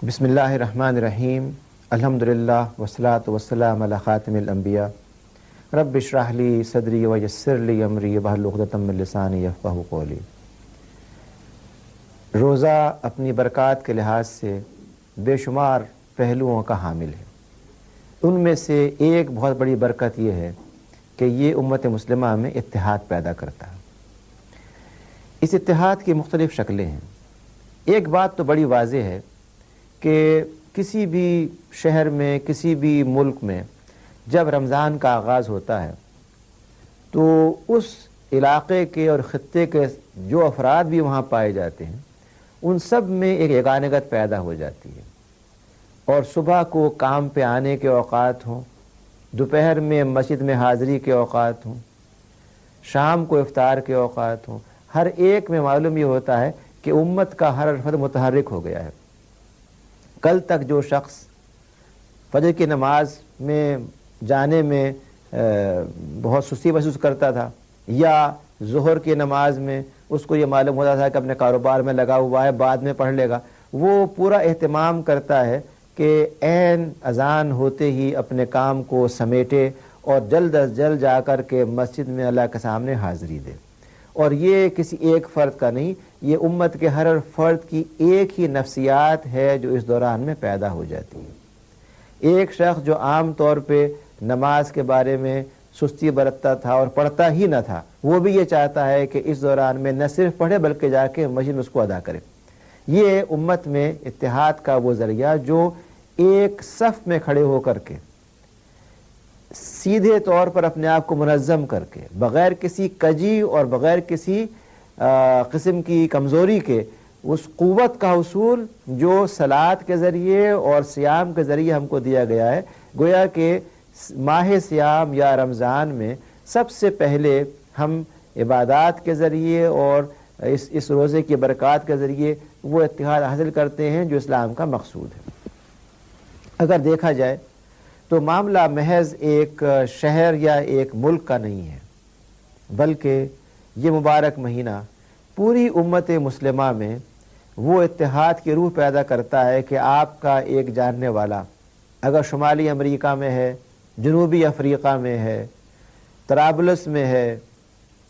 بسم اللہ الرحمن الرحیم الحمدللہ والصلاة والسلام علی خاتم الانبیاء رب اشرح لی صدری ویسر لی امری واحلل عقدۃ من لسانی یفقہوا قولی۔ روزہ اپنی برکات کے لحاظ سے بے شمار پہلوؤں کا حامل ہے۔ ان میں سے ایک بہت بڑی برکت یہ ہے کہ یہ امت مسلمہ میں اتحاد پیدا کرتا ہے۔ اس اتحاد کی مختلف شکلیں ہیں۔ ایک بات تو بڑی واضح ہے کہ کسی بھی شہر میں، کسی بھی ملک میں جب رمضان کا آغاز ہوتا ہے تو اس علاقے کے اور خطے کے جو افراد بھی وہاں پائے جاتے ہیں ان سب میں ایک یگانگت پیدا ہو جاتی ہے، اور صبح کو کام پہ آنے کے اوقات ہوں، دوپہر میں مسجد میں حاضری کے اوقات ہوں، شام کو افطار کے اوقات ہوں، ہر ایک میں معلوم یہ ہوتا ہے کہ امت کا ہر فرد متحرک ہو گیا ہے۔ کل تک جو شخص فجر کی نماز میں جانے میں بہت سستی محسوس کرتا تھا، یا ظہر کی نماز میں اس کو یہ معلوم ہوتا تھا کہ اپنے کاروبار میں لگا ہوا ہے، بعد میں پڑھ لے گا، وہ پورا اہتمام کرتا ہے کہ عین اذان ہوتے ہی اپنے کام کو سمیٹے اور جلد از جلد جا کر کے مسجد میں اللہ کے سامنے حاضری دے۔ اور یہ کسی ایک فرد کا نہیں، یہ امت کے ہر فرد کی ایک ہی نفسیات ہے جو اس دوران میں پیدا ہو جاتی ہے۔ ایک شخص جو عام طور پہ نماز کے بارے میں سستی برتتا تھا اور پڑھتا ہی نہ تھا، وہ بھی یہ چاہتا ہے کہ اس دوران میں نہ صرف پڑھے بلکہ جا کے مسجد میں اس کو ادا کرے۔ یہ امت میں اتحاد کا وہ ذریعہ جو ایک صف میں کھڑے ہو کر کے سیدھے طور پر اپنے آپ کو منظم کر کے بغیر کسی کجی اور بغیر کسی قسم کی کمزوری کے اس قوت کا حصول جو صلاۃ کے ذریعے اور صیام کے ذریعے ہم کو دیا گیا ہے، گویا کہ ماہ صیام یا رمضان میں سب سے پہلے ہم عبادات کے ذریعے اور اس روزے کی برکات کے ذریعے وہ اتحاد حاصل کرتے ہیں جو اسلام کا مقصود ہے۔ اگر دیکھا جائے تو معاملہ محض ایک شہر یا ایک ملک کا نہیں ہے، بلکہ یہ مبارک مہینہ پوری امت مسلمہ میں وہ اتحاد کی روح پیدا کرتا ہے کہ آپ کا ایک جاننے والا اگر شمالی امریکہ میں ہے، جنوبی افریقہ میں ہے، طرابلس میں ہے،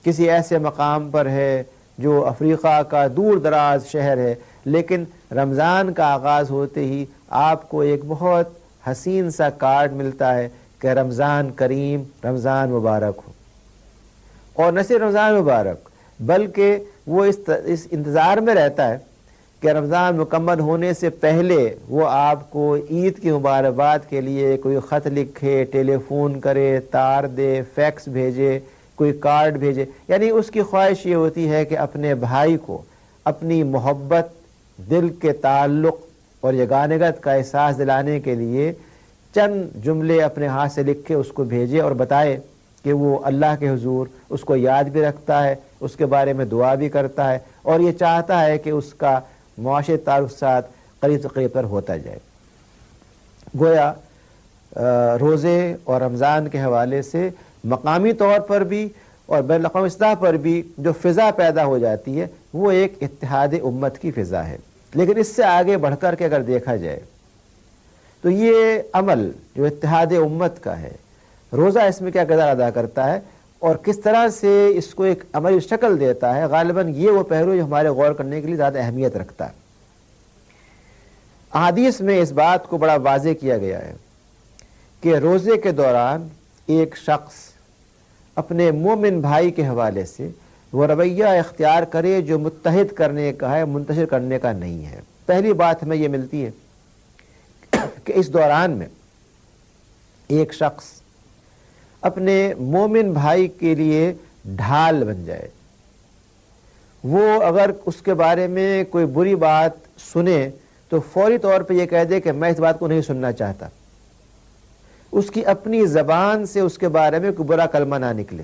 کسی ایسے مقام پر ہے جو افریقہ کا دور دراز شہر ہے، لیکن رمضان کا آغاز ہوتے ہی آپ کو ایک بہت حسین سا کارڈ ملتا ہے کہ رمضان کریم، رمضان مبارک ہو۔ اور نہ صرف رمضان مبارک بلکہ وہ اس انتظار میں رہتا ہے کہ رمضان مکمل ہونے سے پہلے وہ آپ کو عید کی مبارکباد کے لیے کوئی خط لکھے، ٹیلی فون کرے، تار دے، فیکس بھیجے، کوئی کارڈ بھیجے۔ یعنی اس کی خواہش یہ ہوتی ہے کہ اپنے بھائی کو اپنی محبت، دل کے تعلق اور یگانگت کا احساس دلانے کے لیے چند جملے اپنے ہاتھ سے لکھ کے اس کو بھیجے اور بتائے کہ وہ اللہ کے حضور اس کو یاد بھی رکھتا ہے، اس کے بارے میں دعا بھی کرتا ہے، اور یہ چاہتا ہے کہ اس کا معاشی تعلق ساتھ قریب سے قریب پر ہوتا جائے۔ گویا روزے اور رمضان کے حوالے سے مقامی طور پر بھی اور بین الاقوامی سطح پر بھی جو فضا پیدا ہو جاتی ہے وہ ایک اتحاد امت کی فضا ہے۔ لیکن اس سے آگے بڑھ کر کے اگر دیکھا جائے تو یہ عمل جو اتحاد امت کا ہے، روزہ اس میں کیا کردار ادا کرتا ہے اور کس طرح سے اس کو ایک عملی شکل دیتا ہے، غالباً یہ وہ پہلو جو ہمارے غور کرنے کے لیے زیادہ اہمیت رکھتا ہے۔ احادیث میں اس بات کو بڑا واضح کیا گیا ہے کہ روزے کے دوران ایک شخص اپنے مومن بھائی کے حوالے سے وہ رویہ اختیار کرے جو متحد کرنے کا ہے، منتشر کرنے کا نہیں ہے۔ پہلی بات ہمیں یہ ملتی ہے کہ اس دوران میں ایک شخص اپنے مومن بھائی کے لیے ڈھال بن جائے۔ وہ اگر اس کے بارے میں کوئی بری بات سنے تو فوری طور پہ یہ کہہ دے کہ میں اس بات کو نہیں سننا چاہتا، اس کی اپنی زبان سے اس کے بارے میں کوئی برا کلمہ نہ نکلے۔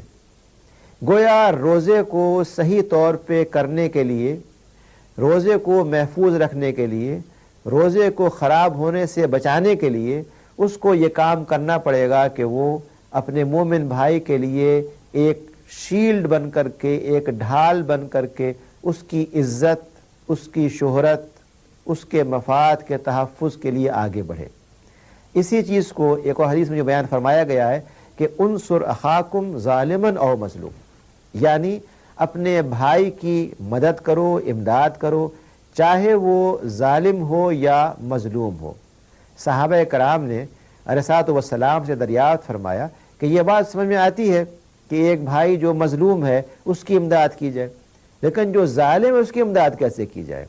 گویا روزے کو صحیح طور پہ کرنے کے لیے، روزے کو محفوظ رکھنے کے لیے، روزے کو خراب ہونے سے بچانے کے لیے اس کو یہ کام کرنا پڑے گا کہ وہ اپنے مومن بھائی کے لیے ایک شیلڈ بن کر کے، ایک ڈھال بن کر کے اس کی عزت، اس کی شہرت، اس کے مفاد کے تحفظ کے لیے آگے بڑھے۔ اسی چیز کو ایک اور حدیث میں جو بیان فرمایا گیا ہے کہ انصر اخاکم ظالمن او مظلوم، یعنی اپنے بھائی کی مدد کرو، امداد کرو، چاہے وہ ظالم ہو یا مظلوم ہو۔ صحابہ کرام نے علیہ الصلوۃ والسلام سے دریافت فرمایا کہ یہ بات سمجھ میں آتی ہے کہ ایک بھائی جو مظلوم ہے اس کی امداد کی جائے، لیکن جو ظالم ہے اس کی امداد کیسے کی جائے؟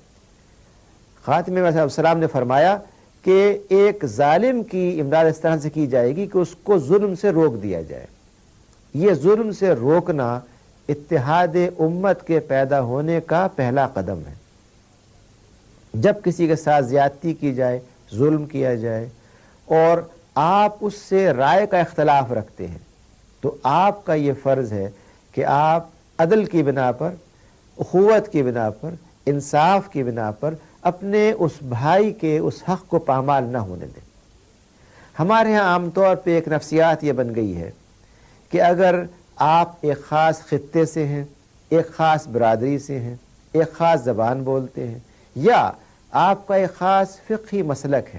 خاتمہ علیہ السلام نے فرمایا کہ ایک ظالم کی امداد اس طرح سے کی جائے گی کہ اس کو ظلم سے روک دیا جائے۔ یہ ظلم سے روکنا اتحاد امت کے پیدا ہونے کا پہلا قدم ہے۔ جب کسی کے ساتھ زیادتی کی جائے، ظلم کیا جائے اور آپ اس سے رائے کا اختلاف رکھتے ہیں تو آپ کا یہ فرض ہے کہ آپ عدل کی بنا پر، اخوت کی بنا پر، انصاف کی بنا پر اپنے اس بھائی کے اس حق کو پامال نہ ہونے دیں۔ ہمارے ہاں عام طور پہ ایک نفسیات یہ بن گئی ہے کہ اگر آپ ایک خاص خطے سے ہیں، ایک خاص برادری سے ہیں، ایک خاص زبان بولتے ہیں، یا آپ کا ایک خاص فقہی مسلک ہے،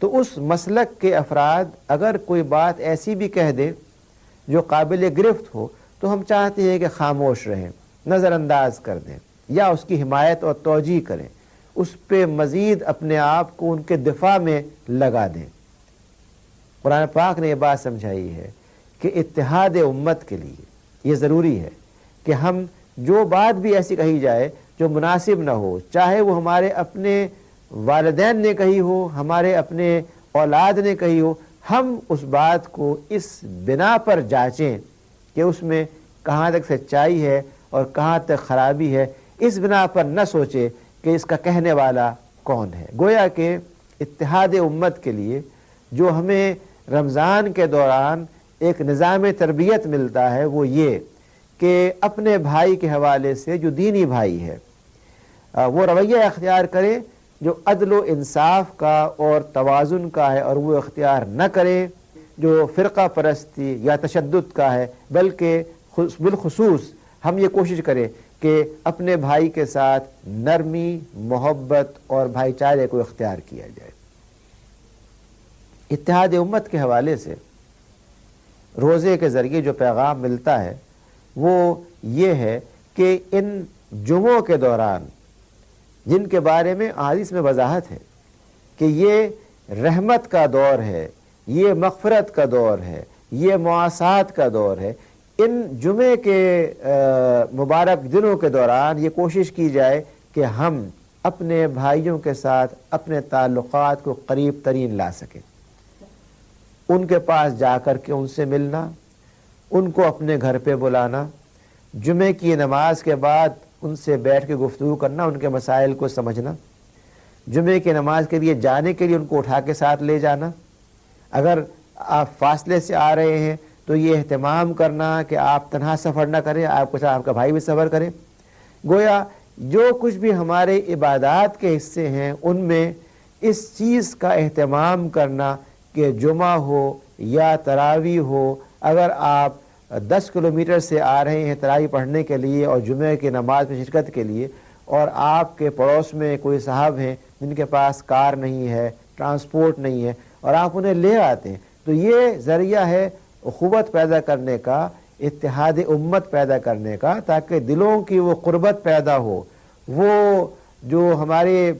تو اس مسلک کے افراد اگر کوئی بات ایسی بھی کہہ دیں جو قابل گرفت ہو تو ہم چاہتے ہیں کہ خاموش رہیں، نظر انداز کر دیں یا اس کی حمایت اور توجیہ کریں، اس پہ مزید اپنے آپ کو ان کے دفاع میں لگا دیں۔ قرآن پاک نے یہ بات سمجھائی ہے کہ اتحاد امت کے لیے یہ ضروری ہے کہ ہم جو بات بھی ایسی کہی جائے جو مناسب نہ ہو، چاہے وہ ہمارے اپنے والدین نے کہی ہو، ہمارے اپنے اولاد نے کہی ہو، ہم اس بات کو اس بنا پر جانچیں کہ اس میں کہاں تک سچائی ہے اور کہاں تک خرابی ہے، اس بنا پر نہ سوچے کہ اس کا کہنے والا کون ہے۔ گویا کہ اتحاد امت کے لیے جو ہمیں رمضان کے دوران ایک نظام تربیت ملتا ہے وہ یہ کہ اپنے بھائی کے حوالے سے جو دینی بھائی ہے وہ رویہ اختیار کرے جو عدل و انصاف کا اور توازن کا ہے، اور وہ اختیار نہ کرے جو فرقہ پرستی یا تشدد کا ہے، بلکہ بالخصوص ہم یہ کوشش کریں کہ اپنے بھائی کے ساتھ نرمی، محبت اور بھائی چارے کو اختیار کیا جائے۔ اتحاد امت کے حوالے سے روزے کے ذریعے جو پیغام ملتا ہے وہ یہ ہے کہ ان جمعوں کے دوران، جن کے بارے میں احادیث میں وضاحت ہے کہ یہ رحمت کا دور ہے، یہ مغفرت کا دور ہے، یہ مواسات کا دور ہے، ان جمعے کے مبارک دنوں کے دوران یہ کوشش کی جائے کہ ہم اپنے بھائیوں کے ساتھ اپنے تعلقات کو قریب ترین لا سکیں، ان کے پاس جا کر کے ان سے ملنا، ان کو اپنے گھر پہ بلانا، جمعے کی نماز کے بعد ان سے بیٹھ کے گفتگو کرنا، ان کے مسائل کو سمجھنا، جمعے کی نماز کے لیے جانے کے لیے ان کو اٹھا کے ساتھ لے جانا، اگر آپ فاصلے سے آ رہے ہیں تو یہ اہتمام کرنا کہ آپ تنہا سفر نہ کریں، آپ کے ساتھ آپ کا بھائی بھی سفر کرے۔ گویا جو کچھ بھی ہمارے عبادات کے حصے ہیں ان میں اس چیز کا اہتمام کرنا کہ جمعہ ہو یا تراویح ہو، اگر آپ 10 کلومیٹر سے آ رہے ہیں تراویح پڑھنے کے لیے اور جمعہ کی نماز میں شرکت کے لیے، اور آپ کے پڑوس میں کوئی صاحب ہیں جن کے پاس کار نہیں ہے، ٹرانسپورٹ نہیں ہے، اور آپ انہیں لے آتے ہیں، تو یہ ذریعہ ہے اخوت پیدا کرنے کا، اتحاد امت پیدا کرنے کا، تاکہ دلوں کی وہ قربت پیدا ہو، وہ جو ہمارے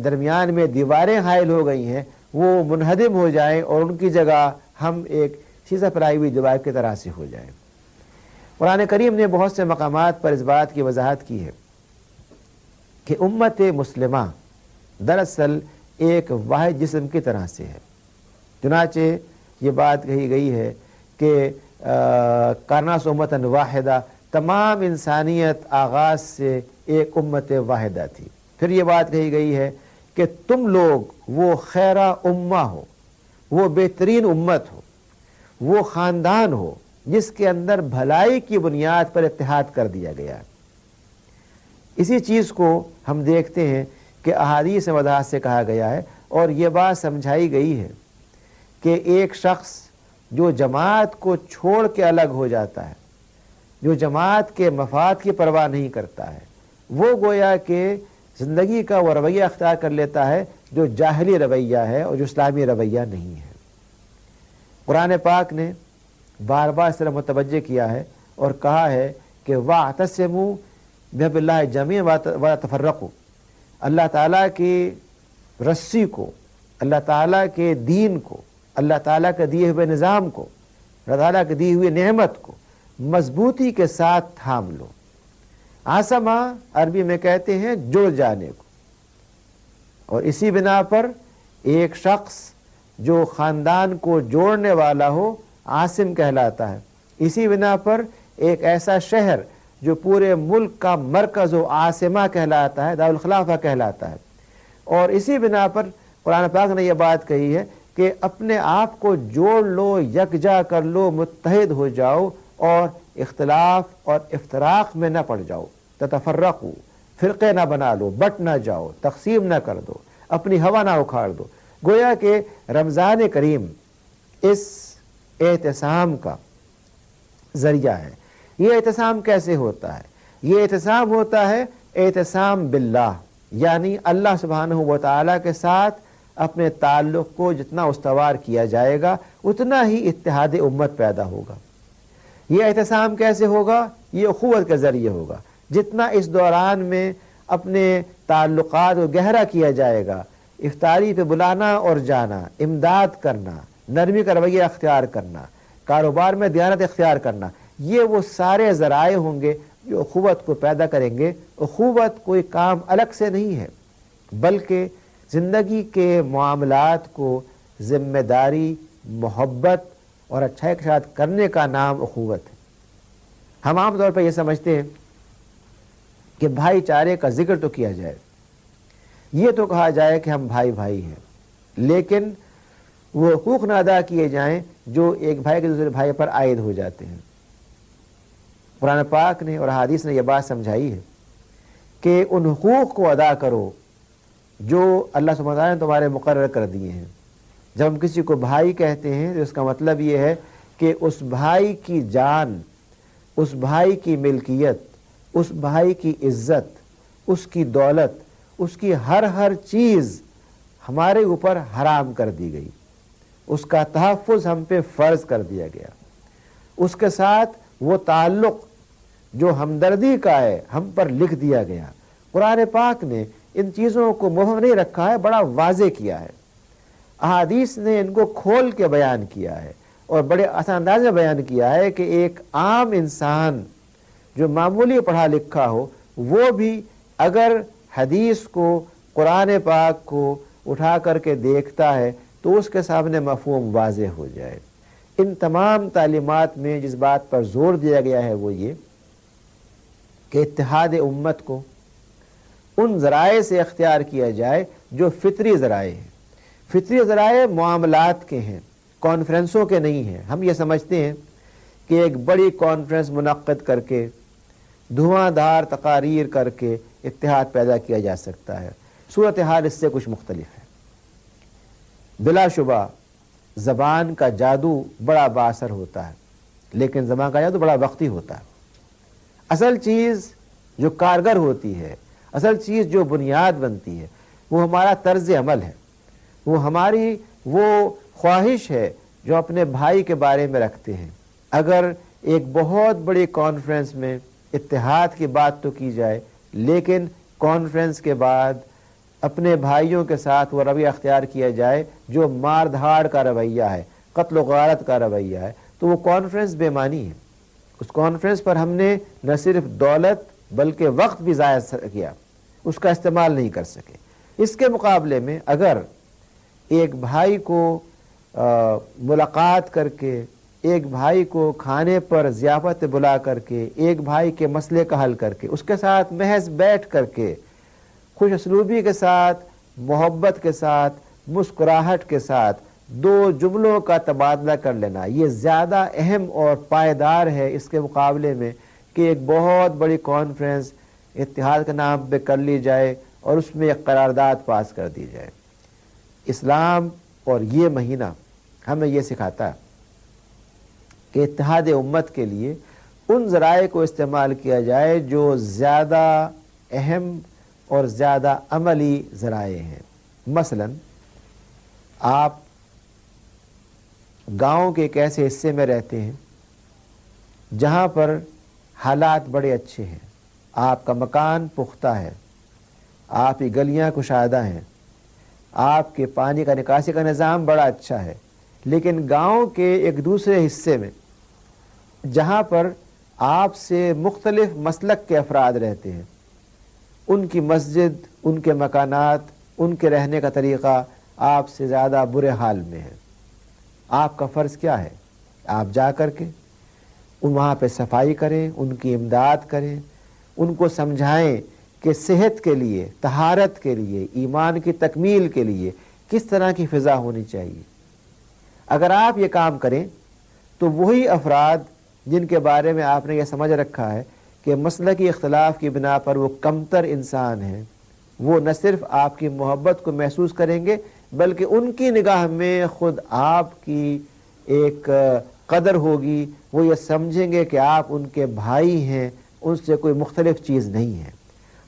درمیان میں دیواریں حائل ہو گئی ہیں وہ منہدم ہو جائیں اور ان کی جگہ ہم ایک سیدھا پھیلائی ہوئی دیوار کی طرح سے ہو جائیں۔ قرآن کریم نے بہت سے مقامات پر اس بات کی وضاحت کی ہے کہ امت مسلمہ دراصل ایک واحد جسم کی طرح سے ہے۔ چنانچہ یہ بات کہی گئی ہے کہ کاناس امتن واحدہ، تمام انسانیت آغاز سے ایک امت واحدہ تھی۔ پھر یہ بات کہی گئی ہے کہ تم لوگ وہ خیرہ امہ ہو، وہ بہترین امت ہو، وہ خاندان ہو جس کے اندر بھلائی کی بنیاد پر اتحاد کر دیا گیا۔ اسی چیز کو ہم دیکھتے ہیں کہ احادیث وضاحت سے کہا گیا ہے، اور یہ بات سمجھائی گئی ہے کہ ایک شخص جو جماعت کو چھوڑ کے الگ ہو جاتا ہے، جو جماعت کے مفاد کی پرواہ نہیں کرتا ہے، وہ گویا کہ زندگی کا وہ رویہ اختیار کر لیتا ہے جو جاہلی رویہ ہے اور جو اسلامی رویہ نہیں ہے۔ قرآن پاک نے بار بار اس طرح متوجہ کیا ہے اور کہا ہے کہ وَاعْتَصِمُوا بِحَبْلِ اللَّهِ جَمِيعًا وَلَا تَفَرَّقُوا، اللہ تعالیٰ کی رسی کو، اللہ تعالیٰ کے دین کو، اللہ تعالیٰ کے دیے ہوئے نظام کو، اللہ تعالیٰ کے دی ہوئی نعمت کو مضبوطی کے ساتھ تھام لو۔ عاصمہ عربی میں کہتے ہیں جڑ جانے کو، اور اسی بنا پر ایک شخص جو خاندان کو جوڑنے والا ہو عاصم کہلاتا ہے۔ اسی بنا پر ایک ایسا شہر جو پورے ملک کا مرکز و عاصمہ کہلاتا ہے، دارالخلافہ کہلاتا ہے۔ اور اسی بنا پر قرآن پاک نے یہ بات کہی ہے کہ اپنے آپ کو جوڑ لو، یکجا کر لو، متحد ہو جاؤ اور اختلاف اور افتراق میں نہ پڑ جاؤ۔ تتفرقوا، فرقے نہ بنا لو، بٹ نہ جاؤ، تقسیم نہ کر دو، اپنی ہوا نہ اکھاڑ دو۔ گویا کہ رمضان کریم اس اعتصام کا ذریعہ ہے۔ یہ اعتصام کیسے ہوتا ہے؟ یہ اعتصام ہوتا ہے اعتصام باللہ، یعنی اللہ سبحانہ و تعالیٰ کے ساتھ اپنے تعلق کو جتنا استوار کیا جائے گا اتنا ہی اتحاد امت پیدا ہوگا۔ یہ اعتصام کیسے ہوگا؟ یہ اخوت کے ذریعے ہوگا۔ جتنا اس دوران میں اپنے تعلقات کو گہرا کیا جائے گا، افطاری پہ بلانا اور جانا، امداد کرنا، نرمی کا رویہ اختیار کرنا، کاروبار میں دیانت اختیار کرنا، یہ وہ سارے ذرائع ہوں گے جو اخوت کو پیدا کریں گے۔ اخوت کوئی کام الگ سے نہیں ہے، بلکہ زندگی کے معاملات کو ذمہ داری، محبت اور اچھائی کے ساتھ کرنے کا نام اخوت ہے۔ ہم عام طور پر یہ سمجھتے ہیں کہ بھائی چارے کا ذکر تو کیا جائے، یہ تو کہا جائے کہ ہم بھائی بھائی ہیں، لیکن وہ حقوق نہ ادا کیے جائیں جو ایک بھائی کے دوسرے بھائی پر عائد ہو جاتے ہیں۔ قرآن پاک نے اور حدیث نے یہ بات سمجھائی ہے کہ ان حقوق کو ادا کرو جو اللہ سبحانہ وتعالیٰ نے تمہارے مقرر کر دیے ہیں۔ جب ہم کسی کو بھائی کہتے ہیں تو اس کا مطلب یہ ہے کہ اس بھائی کی جان، اس بھائی کی ملکیت، اس بھائی کی عزت، اس کی دولت، اس کی ہر چیز ہمارے اوپر حرام کر دی گئی، اس کا تحفظ ہم پہ فرض کر دیا گیا، اس کے ساتھ وہ تعلق جو ہمدردی کا ہے ہم پر لکھ دیا گیا۔ قرآن پاک نے ان چیزوں کو مبہم نہیں رکھا ہے، بڑا واضح کیا ہے۔ احادیث نے ان کو کھول کے بیان کیا ہے اور بڑے آسان انداز میں بیان کیا ہے کہ ایک عام انسان جو معمولی پڑھا لکھا ہو وہ بھی اگر حدیث کو، قرآن پاک کو اٹھا کر کے دیکھتا ہے تو اس کے سامنے مفہوم واضح ہو جائے۔ ان تمام تعلیمات میں جس بات پر زور دیا گیا ہے وہ یہ کہ اتحاد امت کو ان ذرائع سے اختیار کیا جائے جو فطری ذرائع ہیں۔ فطری ذرائع معاملات کے ہیں، کانفرنسوں کے نہیں ہیں۔ ہم یہ سمجھتے ہیں کہ ایک بڑی کانفرنس منعقد کر کے، دھواں دھار تقاریر کر کے اتحاد پیدا کیا جا سکتا ہے۔ صورتحال اس سے کچھ مختلف ہے۔ بلا شبہ زبان کا جادو بڑا باثر ہوتا ہے، لیکن زبان کا جادو بڑا وقتی ہوتا ہے۔ اصل چیز جو کارگر ہوتی ہے، اصل چیز جو بنیاد بنتی ہے، وہ ہمارا طرز عمل ہے، وہ ہماری وہ خواہش ہے جو اپنے بھائی کے بارے میں رکھتے ہیں۔ اگر ایک بہت بڑی کانفرنس میں اتحاد کی بات تو کی جائے، لیکن کانفرنس کے بعد اپنے بھائیوں کے ساتھ وہ رویہ اختیار کیا جائے جو مار دھاڑ کا رویہ ہے، قتل و غارت کا رویہ ہے، تو وہ کانفرنس بے معنی ہے۔ اس کانفرنس پر ہم نے نہ صرف دولت بلکہ وقت بھی ضائع کیا، اس کا استعمال نہیں کر سکے۔ اس کے مقابلے میں اگر ایک بھائی کو ملاقات کر کے، ایک بھائی کو کھانے پر ضیافت بلا کر کے، ایک بھائی کے مسئلے کا حل کر کے، اس کے ساتھ محض بیٹھ کر کے خوش اسلوبی کے ساتھ، محبت کے ساتھ، مسکراہٹ کے ساتھ دو جملوں کا تبادلہ کر لینا، یہ زیادہ اہم اور پائیدار ہے اس کے مقابلے میں کہ ایک بہت بڑی کانفرنس اتحاد کے نام پہ کر لی جائے اور اس میں ایک قرارداد پاس کر دی جائے۔ اسلام اور یہ مہینہ ہمیں یہ سکھاتا ہے کہ اتحاد امت کے لیے ان ذرائع کو استعمال کیا جائے جو زیادہ اہم اور زیادہ عملی ذرائع ہیں۔ مثلا آپ گاؤں کے ایک ایسے حصے میں رہتے ہیں جہاں پر حالات بڑے اچھے ہیں، آپ کا مکان پختہ ہے، آپ کی گلیاں کشادہ ہیں، آپ کے پانی کا نکاسی کا نظام بڑا اچھا ہے، لیکن گاؤں کے ایک دوسرے حصے میں جہاں پر آپ سے مختلف مسلک کے افراد رہتے ہیں، ان کی مسجد، ان کے مکانات، ان کے رہنے کا طریقہ آپ سے زیادہ برے حال میں ہے، آپ کا فرض کیا ہے؟ آپ جا کر کے وہاں پہ صفائی کریں، ان کی امداد کریں، ان کو سمجھائیں کہ صحت کے لیے، طہارت کے لیے، ایمان کی تکمیل کے لیے کس طرح کی فضا ہونی چاہیے۔ اگر آپ یہ کام کریں تو وہی افراد جن کے بارے میں آپ نے یہ سمجھ رکھا ہے کہ مسلکی اختلاف کی بنا پر وہ کمتر انسان ہیں، وہ نہ صرف آپ کی محبت کو محسوس کریں گے بلکہ ان کی نگاہ میں خود آپ کی ایک قدر ہوگی، وہ یہ سمجھیں گے کہ آپ ان کے بھائی ہیں، ان سے کوئی مختلف چیز نہیں ہے۔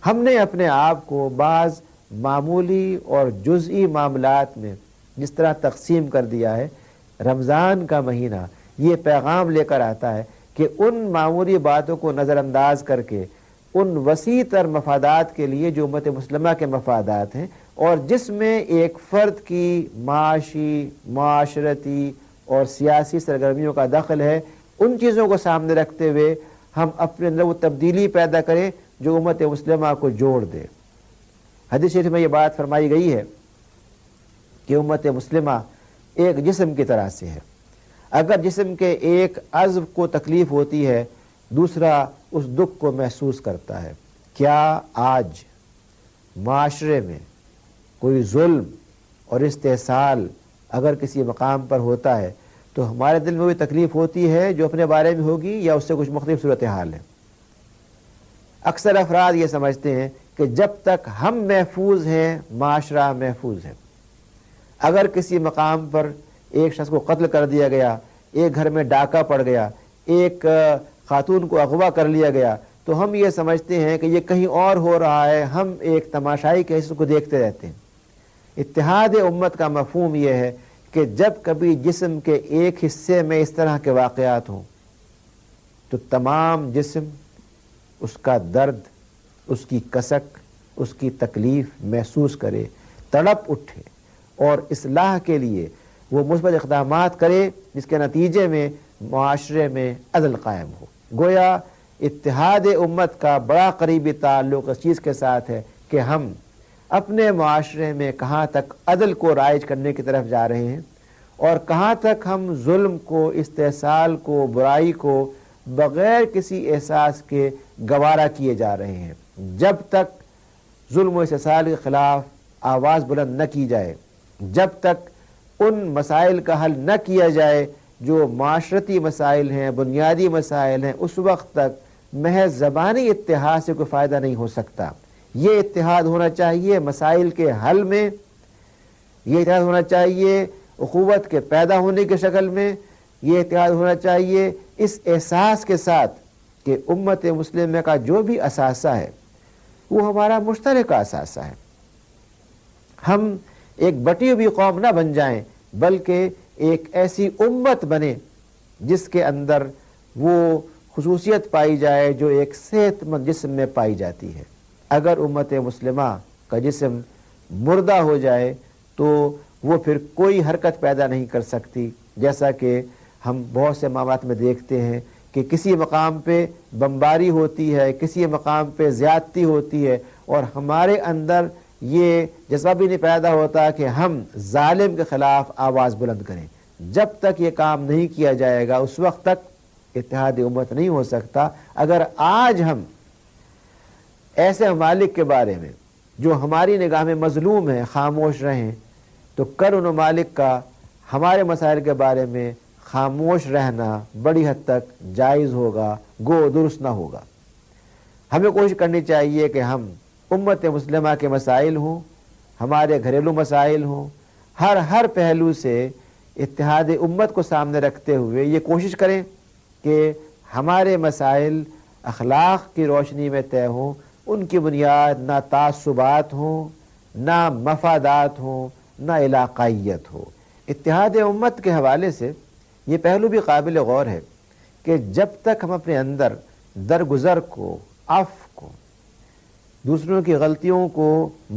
ہم نے اپنے آپ کو بعض معمولی اور جزئی معاملات میں جس طرح تقسیم کر دیا ہے، رمضان کا مہینہ یہ پیغام لے کر آتا ہے کہ ان معمولی باتوں کو نظر انداز کر کے ان وسیع تر مفادات کے لیے جو امت مسلمہ کے مفادات ہیں، اور جس میں ایک فرد کی معاشی، معاشرتی اور سیاسی سرگرمیوں کا دخل ہے، ان چیزوں کو سامنے رکھتے ہوئے ہم اپنے اندر وہ تبدیلی پیدا کریں جو امت مسلمہ کو جوڑ دے۔ حدیث شریف میں یہ بات فرمائی گئی ہے کہ امت مسلمہ ایک جسم کی طرح سے ہے، اگر جسم کے ایک عضو کو تکلیف ہوتی ہے دوسرا اس دکھ کو محسوس کرتا ہے۔ کیا آج معاشرے میں کوئی ظلم اور استحصال اگر کسی مقام پر ہوتا ہے تو ہمارے دل میں وہی تکلیف ہوتی ہے جو اپنے بارے میں ہوگی یا اس سے کچھ مختلف صورتحال ہے؟ اکثر افراد یہ سمجھتے ہیں کہ جب تک ہم محفوظ ہیں معاشرہ محفوظ ہے۔ اگر کسی مقام پر ایک شخص کو قتل کر دیا گیا، ایک گھر میں ڈاکہ پڑ گیا، ایک خاتون کو اغوا کر لیا گیا تو ہم یہ سمجھتے ہیں کہ یہ کہیں اور ہو رہا ہے، ہم ایک تماشائی کے حصے کو دیکھتے رہتے ہیں۔ اتحاد امت کا مفہوم یہ ہے کہ جب کبھی جسم کے ایک حصے میں اس طرح کے واقعات ہوں تو تمام جسم اس کا درد، اس کی کسک، اس کی تکلیف محسوس کرے، تڑپ اٹھے اور اصلاح کے لیے وہ مثبت اقدامات کرے جس کے نتیجے میں معاشرے میں عدل قائم ہو۔ گویا اتحاد امت کا بڑا قریبی تعلق اس چیز کے ساتھ ہے کہ ہم اپنے معاشرے میں کہاں تک عدل کو رائج کرنے کی طرف جا رہے ہیں اور کہاں تک ہم ظلم کو، استحصال کو، برائی کو بغیر کسی احساس کے گوارا کیے جا رہے ہیں۔ جب تک ظلم و استحصال کے خلاف آواز بلند نہ کی جائے، جب تک ان مسائل کا حل نہ کیا جائے جو معاشرتی مسائل ہیں، بنیادی مسائل ہیں، اس وقت تک محض زبانی اتحاد سے کوئی فائدہ نہیں ہو سکتا۔ یہ اتحاد ہونا چاہیے مسائل کے حل میں، یہ اتحاد ہونا چاہیے اخوت کے پیدا ہونے کی شکل میں، یہ اتحاد ہونا چاہیے اس احساس کے ساتھ کہ امت مسلمہ کا جو بھی اثاثہ ہے وہ ہمارا مشترکہ اثاثہ ہے۔ ہم ایک بٹی ہوئی قوم نہ بن جائیں بلکہ ایک ایسی امت بنے جس کے اندر وہ خصوصیت پائی جائے جو ایک صحت مند جسم میں پائی جاتی ہے۔ اگر امت مسلمہ کا جسم مردہ ہو جائے تو وہ پھر کوئی حرکت پیدا نہیں کر سکتی، جیسا کہ ہم بہت سے معاملات میں دیکھتے ہیں کہ کسی مقام پہ بمباری ہوتی ہے، کسی مقام پہ زیادتی ہوتی ہے اور ہمارے اندر یہ جذبہ بھی نہیں پیدا ہوتا کہ ہم ظالم کے خلاف آواز بلند کریں۔ جب تک یہ کام نہیں کیا جائے گا اس وقت تک اتحاد امت نہیں ہو سکتا۔ اگر آج ہم ایسے ممالک کے بارے میں جو ہماری نگاہ میں مظلوم ہیں خاموش رہیں تو کل ان ممالک کا ہمارے مسائل کے بارے میں خاموش رہنا بڑی حد تک جائز ہوگا، گو درست نہ ہوگا۔ ہمیں کوشش کرنی چاہیے کہ ہم امت مسلمہ کے مسائل ہوں، ہمارے گھریلو مسائل ہوں، ہر پہلو سے اتحاد امت کو سامنے رکھتے ہوئے یہ کوشش کریں کہ ہمارے مسائل اخلاق کی روشنی میں طے ہوں، ان کی بنیاد نہ تعصبات ہوں، نہ مفادات ہوں، نہ علاقائیت ہو۔ اتحاد امت کے حوالے سے یہ پہلو بھی قابل غور ہے کہ جب تک ہم اپنے اندر درگزر کو، عفو کو، دوسروں کی غلطیوں کو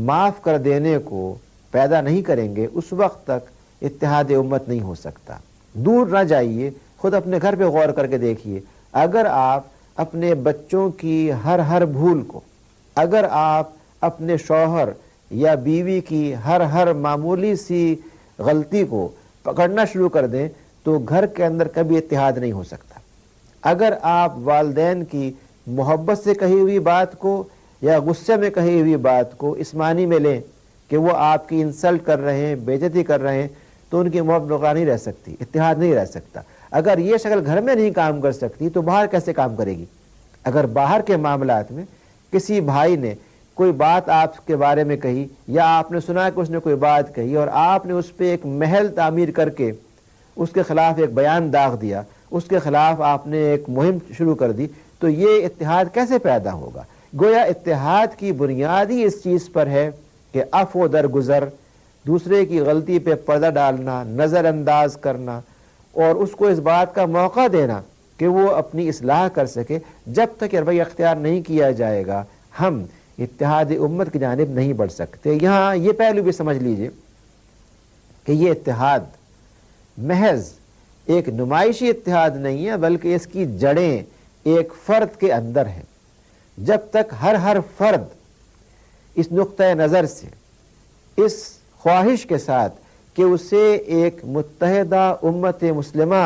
معاف کر دینے کو پیدا نہیں کریں گے، اس وقت تک اتحاد امت نہیں ہو سکتا۔ دور نہ جائیے، خود اپنے گھر پہ غور کر کے دیکھیے، اگر آپ اپنے بچوں کی ہر بھول کو، اگر آپ اپنے شوہر یا بیوی کی ہر معمولی سی غلطی کو پکڑنا شروع کر دیں تو گھر کے اندر کبھی اتحاد نہیں ہو سکتا۔ اگر آپ والدین کی محبت سے کہی ہوئی بات کو یا غصے میں کہی ہوئی بات کو اس معنی میں لیں کہ وہ آپ کی انسلٹ کر رہے ہیں، بے عزتی کر رہے ہیں، تو ان کی محبت برقرار نہیں رہ سکتی، اتحاد نہیں رہ سکتا۔ اگر یہ شکل گھر میں نہیں کام کر سکتی تو باہر کیسے کام کرے گی؟ اگر باہر کے معاملات میں کسی بھائی نے کوئی بات آپ کے بارے میں کہی یا آپ نے سنا کہ اس نے کوئی بات کہی اور آپ نے اس پہ ایک محل تعمیر کر کے اس کے خلاف ایک بیان داغ دیا، اس کے خلاف آپ نے ایک مہم شروع کر دی، تو یہ اتحاد کیسے پیدا ہوگا؟ گویا اتحاد کی بنیاد ہی اس چیز پر ہے کہ عفو و درگزر، دوسرے کی غلطی پہ پردہ ڈالنا، نظر انداز کرنا اور اس کو اس بات کا موقع دینا کہ وہ اپنی اصلاح کر سکے۔ جب تک یہ رویہ اختیار نہیں کیا جائے گا ہم اتحاد امت کی جانب نہیں بڑھ سکتے۔ یہاں یہ پہلو بھی سمجھ لیجئے کہ یہ اتحاد محض ایک نمائشی اتحاد نہیں ہے، بلکہ اس کی جڑیں ایک فرد کے اندر ہیں۔ جب تک ہر فرد اس نقطۂ نظر سے، اس خواہش کے ساتھ کہ اسے ایک متحدہ امت مسلمہ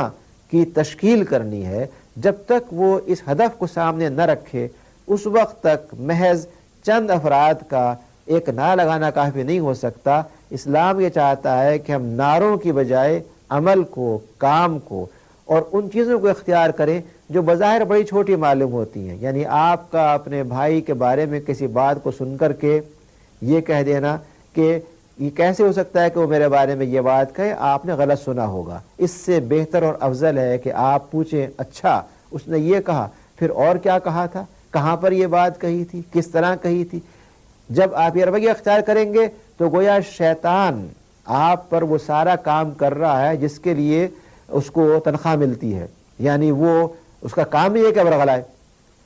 کی تشکیل کرنی ہے، جب تک وہ اس ہدف کو سامنے نہ رکھے، اس وقت تک محض چند افراد کا ایک نعرہ لگانا کافی نہیں ہو سکتا۔ اسلام یہ چاہتا ہے کہ ہم نعروں کی بجائے عمل کو، کام کو اور ان چیزوں کو اختیار کریں جو بظاہر بڑی چھوٹی معلوم ہوتی ہیں۔ یعنی آپ کا اپنے بھائی کے بارے میں کسی بات کو سن کر کے یہ کہہ دینا کہ یہ کیسے ہو سکتا ہے کہ وہ میرے بارے میں یہ بات کہے، آپ نے غلط سنا ہوگا۔ اس سے بہتر اور افضل ہے کہ آپ پوچھیں، اچھا اس نے یہ کہا، پھر اور کیا کہا تھا، کہاں پر یہ بات کہی تھی، کس طرح کہی تھی۔ جب آپ یہ رویہ اختیار کریں گے تو گویا شیطان آپ پر وہ سارا کام کر رہا ہے جس کے لیے اس کو تنخواہ ملتی ہے، یعنی وہ اس کا کام ہی ہے کہ ورغلائے،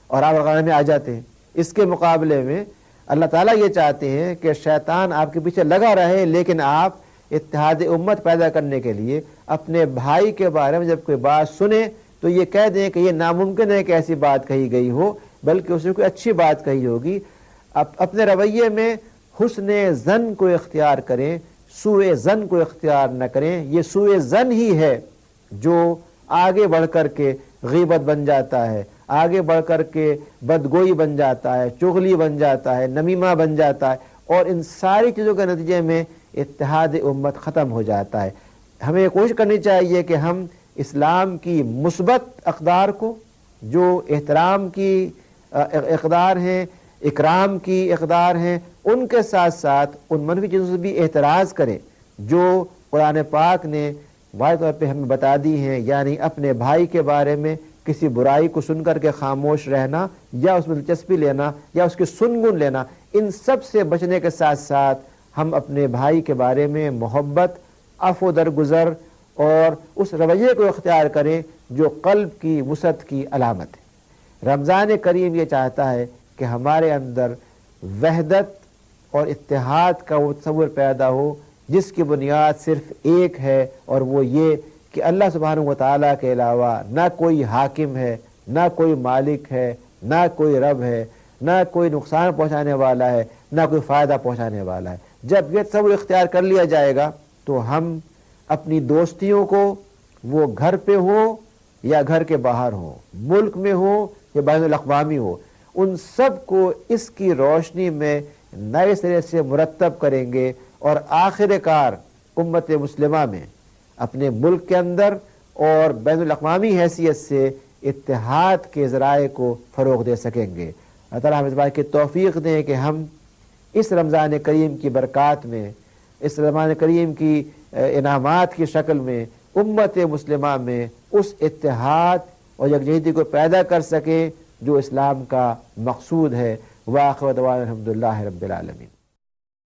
اور آپ ورغلانے میں آ جاتے ہیں۔ اس کے مقابلے میں اللہ تعالیٰ یہ چاہتے ہیں کہ شیطان آپ کے پیچھے لگا رہے، لیکن آپ اتحاد امت پیدا کرنے کے لیے اپنے بھائی کے بارے میں جب کوئی بات سنیں تو یہ کہہ دیں کہ یہ ناممکن ہے کہ ایسی بات کہی گئی ہو، بلکہ اس نے کوئی اچھی بات کہی ہوگی۔ اپنے رویے میں حسن ظن کو اختیار کریں، سوء ظن کو اختیار نہ کریں۔ یہ سوء ظن ہی ہے جو آگے بڑھ کر کے غیبت بن جاتا ہے، آگے بڑھ کر کے بدگوئی بن جاتا ہے، چغلی بن جاتا ہے، نمیمہ بن جاتا ہے، اور ان ساری چیزوں کے نتیجے میں اتحاد امت ختم ہو جاتا ہے۔ ہمیں کوشش کرنی چاہیے کہ ہم اسلام کی مثبت اقدار کو، جو احترام کی اقدار ہیں، اکرام کی اقدار ہیں، ان کے ساتھ ساتھ ان منفی چیزوں سے بھی احتراز کریں جو قرآن پاک نے واضح طور پہ ہمیں بتا دی ہیں، یعنی اپنے بھائی کے بارے میں کسی برائی کو سن کر کے خاموش رہنا یا اس میں دلچسپی لینا یا اس کی سنگن لینا، ان سب سے بچنے کے ساتھ ساتھ ہم اپنے بھائی کے بارے میں محبت، عفو درگزر اور اس رویے کو اختیار کریں جو قلب کی وسعت کی علامت ہے۔ رمضان کریم یہ چاہتا ہے کہ ہمارے اندر وحدت اور اتحاد کا وہ تصور پیدا ہو جس کی بنیاد صرف ایک ہے، اور وہ یہ کہ اللہ سبحانہ و تعالیٰ کے علاوہ نہ کوئی حاکم ہے، نہ کوئی مالک ہے، نہ کوئی رب ہے، نہ کوئی نقصان پہنچانے والا ہے، نہ کوئی فائدہ پہنچانے والا ہے۔ جب یہ تصور اختیار کر لیا جائے گا تو ہم اپنی دوستیوں کو، وہ گھر پہ ہو یا گھر کے باہر ہو، ملک میں ہو یا بین الاقوامی ہو، ان سب کو اس کی روشنی میں نئے سرے سے مرتب کریں گے، اور آخر کار امت مسلمہ میں اپنے ملک کے اندر اور بین الاقوامی حیثیت سے اتحاد کے ذرائع کو فروغ دے سکیں گے۔ اللہ تعالیٰ ہم اس بات کی توفیق دیں کہ ہم اس رمضان کریم کی برکات میں، اس رمضان کریم کی انعامات کی شکل میں امت مسلمہ میں اس اتحاد اور یکجہتی کو پیدا کر سکیں جو اسلام کا مقصود ہے۔ وآخر دعوانا الحمدللہ رب العالمین۔